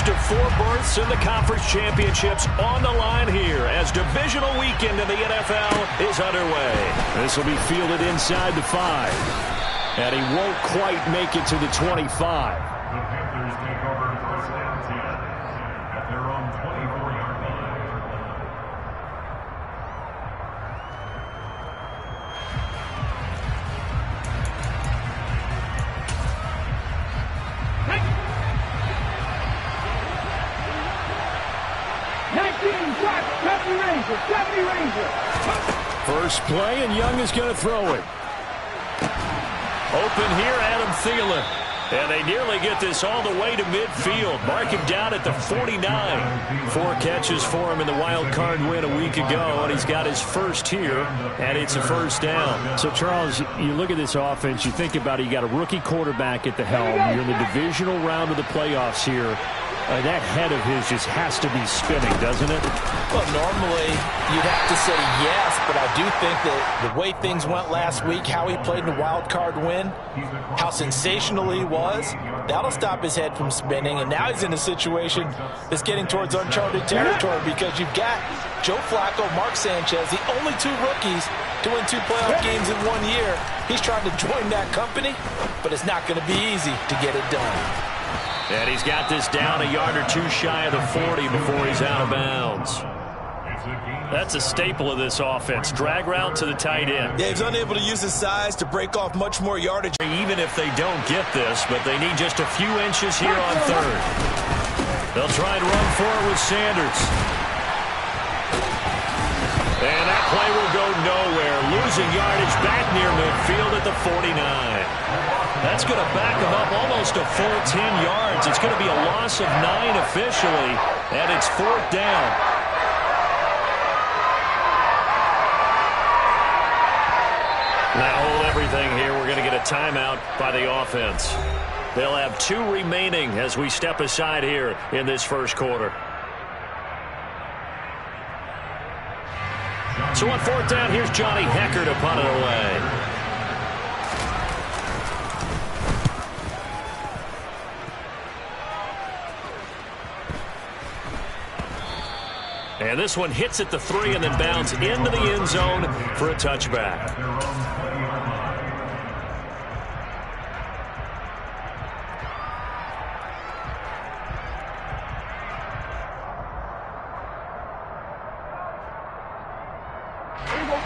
First of 4 berths in the conference championships on the line here as divisional weekend in the NFL is underway. This will be fielded inside the 5. And he won't quite make it to the 25. The Panthers take over first down 10 at their own 24-yard line. First play, and Young is going to throw it. Open here, Adam Thielen. And they nearly get this all the way to midfield. Mark him down at the 49. 4 catches for him in the wild card win a week ago, and he's got his first here, and it's a first down. So, Charles, you look at this offense, you think about it, you got a rookie quarterback at the helm. You're in the divisional round of the playoffs here. That head of his just has to be spinning, doesn't it? Well, normally you'd have to say yes, but I do think that the way things went last week, how he played in the wild card win, how sensational he was, that'll stop his head from spinning. And now he's in a situation that's getting towards uncharted territory because you've got Joe Flacco, Mark Sanchez, the only 2 rookies to win 2 playoff games in 1 year. He's trying to join that company, but it's not going to be easy to get it done. And he's got this down a yard or 2 shy of the 40 before he's out of bounds. That's a staple of this offense. Drag route to the tight end. Yeah, he's unable to use his size to break off much more yardage. Even if they don't get this, but they need just a few inches here on 3rd. They'll try and run for it with Sanders. And that play will go nowhere. Losing yardage back near midfield at the 49. That's going to back him up almost a full 10 yards. It's going to be a loss of 9 officially, and it's 4th down. Now hold everything here. We're going to get a timeout by the offense. They'll have 2 remaining as we step aside here in this first quarter. So on 4th down, here's Johnny Hekker to punt it away. And this one hits at the 3 and then bounds into the end zone for a touchback.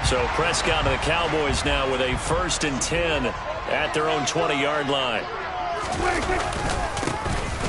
So Prescott and the Cowboys now with a 1st and 10 at their own 20-yard line.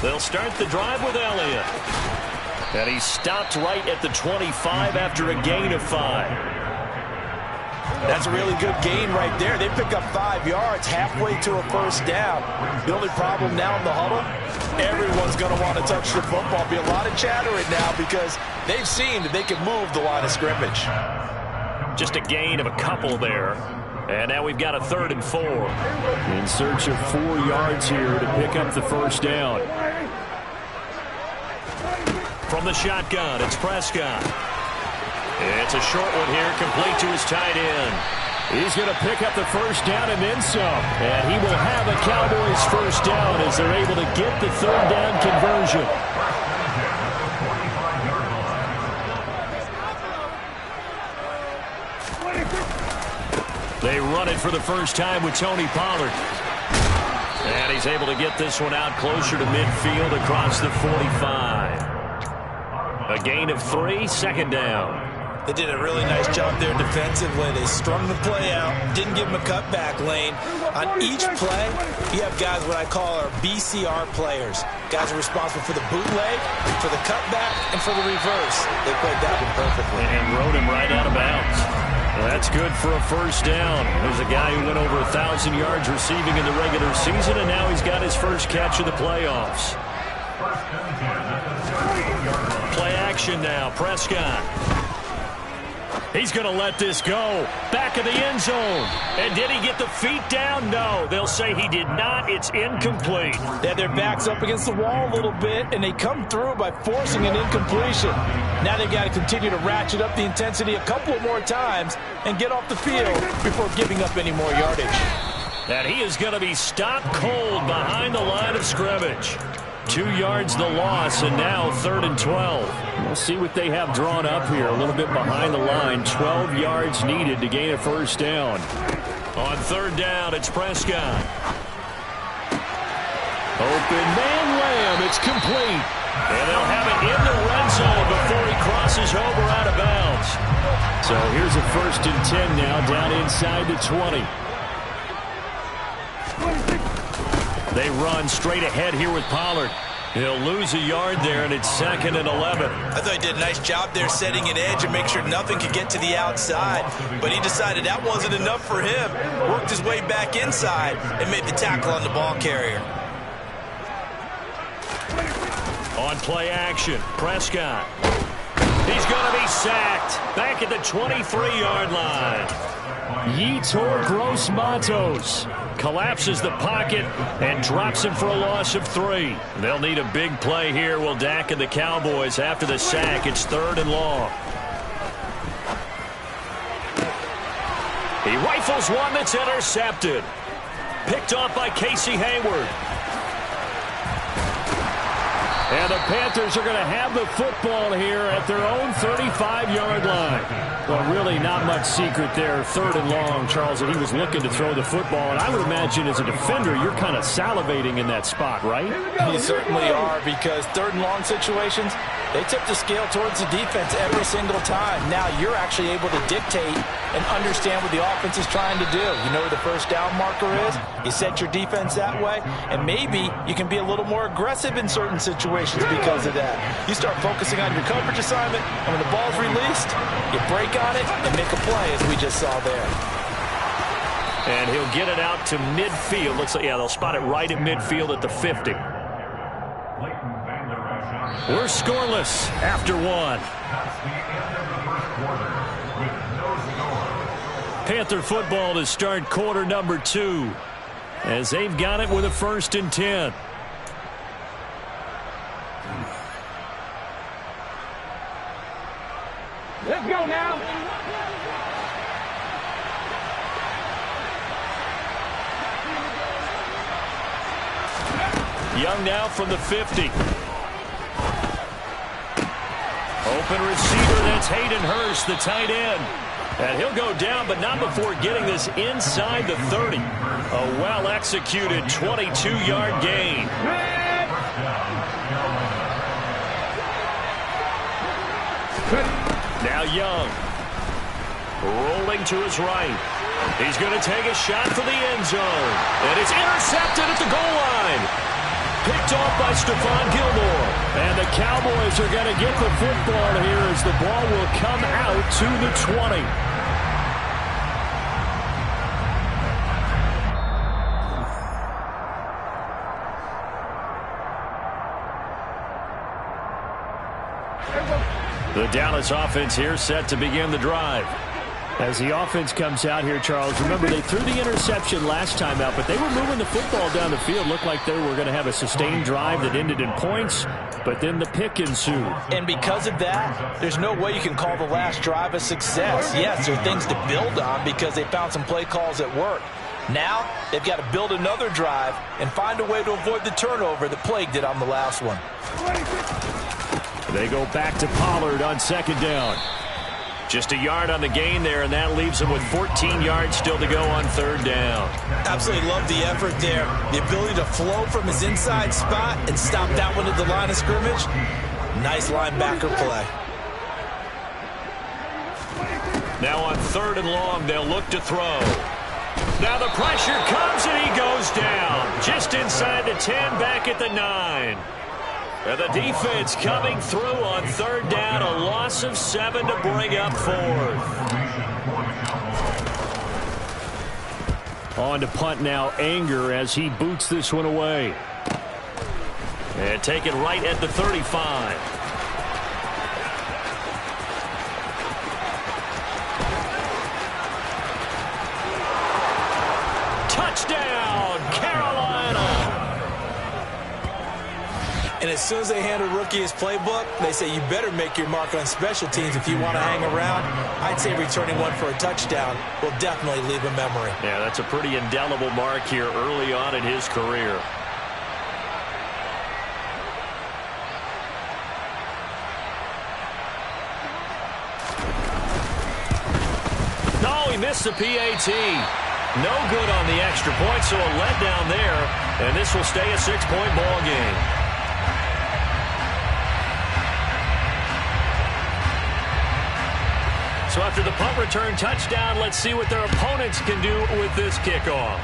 They'll start the drive with Elliott. And he stopped right at the 25 after a gain of 5. That's a really good gain right there. They pick up 5 yards halfway to a first down. The only problem now in the huddle, everyone's going to want to touch the football. Be a lot of chattering now because they've seen that they can move the line of scrimmage. Just a gain of a couple there. And now we've got a 3rd and 4. In search of 4 yards here to pick up the first down. From the shotgun, it's Prescott. It's a short one here, complete to his tight end. He's going to pick up the first down and then some. And he will have a Cowboys first down as they're able to get the 3rd down conversion. They run it for the first time with Tony Pollard. And he's able to get this one out closer to midfield across the 45. A gain of 3, 2nd down. They did a really nice job there defensively. They strung the play out, didn't give him a cutback lane. On each play, you have guys what I call our BCR players. Guys are responsible for the bootleg, for the cutback, and for the reverse. They played that one perfectly. And rode him right out of bounds. Well, that's good for a first down. There's a guy who went over 1,000 yards receiving in the regular season, and now he's got his first catch of the playoffs. Play action now, Prescott. He's going to let this go. Back of the end zone. And did he get the feet down? No. They'll say he did not. It's incomplete. They had their backs up against the wall a little bit, and they come through by forcing an incompletion. Now they've got to continue to ratchet up the intensity a couple of more times and get off the field before giving up any more yardage. And he is going to be stopped cold behind the line of scrimmage. 2 yards the loss, and now 3rd and 12. We'll see what they have drawn up here. A little bit behind the line. 12 yards needed to gain a first down. On 3rd down, it's Prescott. Open man Lamb. It's complete. And they'll have it in the red zone before he crosses over out of bounds. So here's a 1st and 10 now down inside the 20. They run straight ahead here with Pollard. He'll lose a yard there, and it's 2nd and 11. I thought he did a nice job there setting an edge and make sure nothing could get to the outside. But he decided that wasn't enough for him. Worked his way back inside and made the tackle on the ball carrier. On play action, Prescott. He's going to be sacked back at the 23-yard line. Yetur Gross-Matos collapses the pocket and drops him for a loss of 3. They'll need a big play here. Will Dak and the Cowboys after the sack. It's 3rd and long. He rifles one that's intercepted. Picked off by Casey Hayward. And the Panthers are going to have the football here at their own 35-yard line. Well, really not much secret there. 3rd and long, Charles, and he was looking to throw the football. And I would imagine as a defender, you're kind of salivating in that spot, right? You certainly are, because 3rd and long situations, they tip the scale towards the defense every single time. Now you're actually able to dictate and understand what the offense is trying to do. You know where the first down marker is. You set your defense that way, and maybe you can be a little more aggressive in certain situations because of that. You start focusing on your coverage assignment, and when the ball's released, you break on it and make a play, as we just saw there. And he'll get it out to midfield. Looks like, yeah, they'll spot it right at midfield at the 50. We're scoreless after 1. That's the end of the first quarter with no score. Panther football to start quarter number 2 as they've got it with a 1st and 10. Let's go now. Young now from the 50. Open receiver, that's Hayden Hurst, the tight end. And he'll go down, but not before getting this inside the 30. A well-executed 22-yard gain. Now Young. Rolling to his right. He's going to take a shot for the end zone. And it's intercepted at the goal line. Picked off by Stephon Gilmore. And the Cowboys are going to get the football here as the ball will come out to the 20. The Dallas offense here set to begin the drive. As the offense comes out here, Charles, remember they threw the interception last time out, but they were moving the football down the field. Looked like they were going to have a sustained drive that ended in points, but then the pick ensued. And because of that, there's no way you can call the last drive a success. Yes, there are things to build on because they found some play calls that work. Now, they've got to build another drive and find a way to avoid the turnover that plagued it on the last one. They go back to Pollard on 2nd down. Just a yard on the gain there, and that leaves him with 14 yards still to go on 3rd down. Absolutely love the effort there. The ability to flow from his inside spot and stop that one at the line of scrimmage. Nice linebacker play. Now on 3rd and long, they'll look to throw. Now the pressure comes, and he goes down. Just inside the 10, back at the 9. And the defense coming through on 3rd down, a loss of 7 to bring up 4th. On to punt now, Anger as he boots this one away. And take it right at the 35. Touchdown, Carolina! And as soon as they hand a rookie his playbook, they say you better make your mark on special teams if you want to hang around. I'd say returning one for a touchdown will definitely leave a memory. Yeah, that's a pretty indelible mark here early on in his career. he missed the PAT. No good on the extra point, so a letdown there, and this will stay a 6-point ball game. So after the punt return touchdown, let's see what their opponents can do with this kickoff.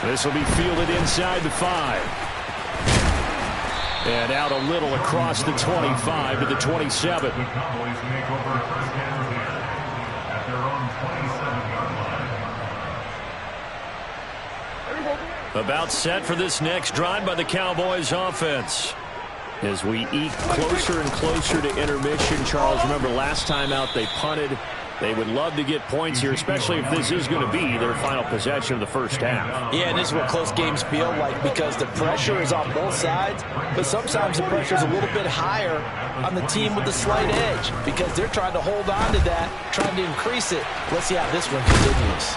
This will be fielded inside the 5. And out a little across the 25 to the 27. The Cowboys make over first down at their own 27-yard line. About set for this next drive by the Cowboys offense. As we eke closer and closer to intermission, Charles, remember last time out they punted. They would love to get points here, especially if this is going to be their final possession of the first half. Yeah, and this is what close games feel like because the pressure is on both sides, but sometimes the pressure is a little bit higher on the team with the slight edge because they're trying to hold on to that, trying to increase it. Let's see how this one continues.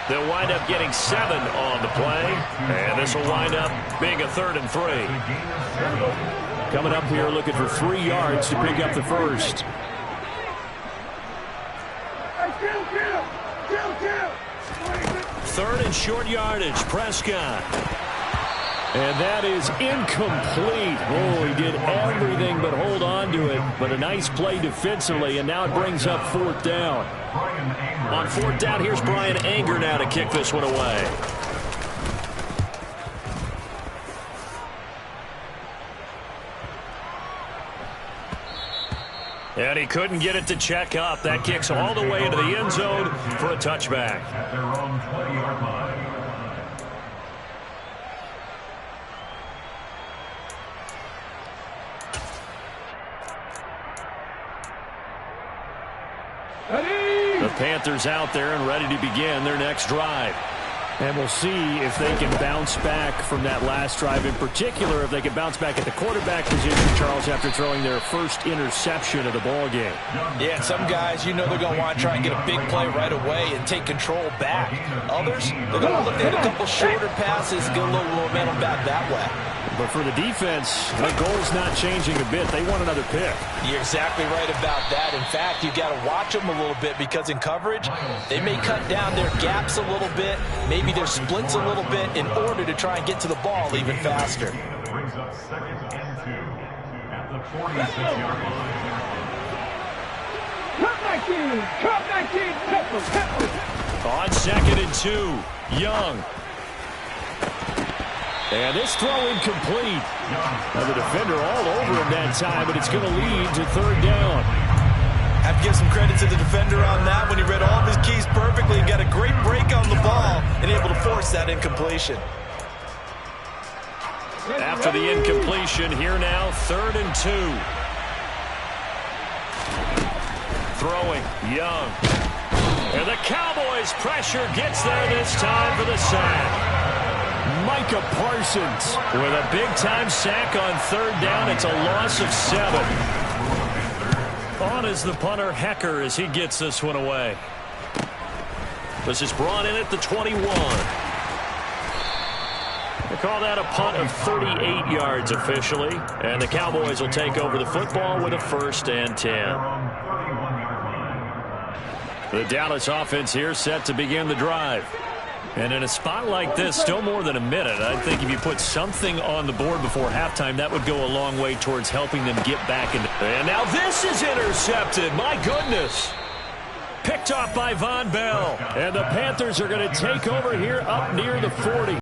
They'll wind up getting 7 on the play, and this will wind up being a 3rd and 3. Coming up here looking for 3 yards to pick up the first. Third and short yardage, Prescott. And that is incomplete. Oh, he did everything but hold on to it. But a nice play defensively, and now it brings up 4th down. On 4th down, here's Brian Anger now to kick this one away. And he couldn't get it to check up. That kicks all the way into the end zone for a touchback. At their own 20-yard line. The Panthers out there and ready to begin their next drive. And we'll see if they can bounce back from that last drive. In particular, if they can bounce back at the quarterback position, Charles, after throwing their first interception of the ball game. Yeah, and some guys, you know they're going to want to try and get a big play right away and take control back. Others, they're going to look at a couple shorter passes, get a little momentum back that way. But for the defense, the goal's not changing a bit. They want another pick. You're exactly right about that. In fact, you've got to watch them a little bit because in coverage, they may cut down their gaps a little bit, maybe their splits a little bit in order to try and get to the ball even faster. Brings up 2nd and 2 at the 46-yard line. Cup 19, Pepper. On 2nd and 2, Young. And this throw incomplete. Now the defender all over him that time, but it's going to lead to 3rd down. Have to give some credit to the defender on that when he read all of his keys perfectly and got a great break on the ball and able to force that incompletion. After the incompletion, here now, 3rd and 2. Throwing, Young. And the Cowboys' pressure gets there this time for the sack. Micah Parsons with a big-time sack on 3rd down. It's a loss of 7. On is the punter, Hecker, as he gets this one away. This is brought in at the 21. They call that a punt of 38 yards officially. And the Cowboys will take over the football with a 1st and 10. The Dallas offense here set to begin the drive. And in a spot like this, still more than a minute, I think if you put something on the board before halftime, that would go a long way towards helping them get back in. And now this is intercepted. My goodness. Picked off by Von Bell. And the Panthers are going to take over here up near the 40.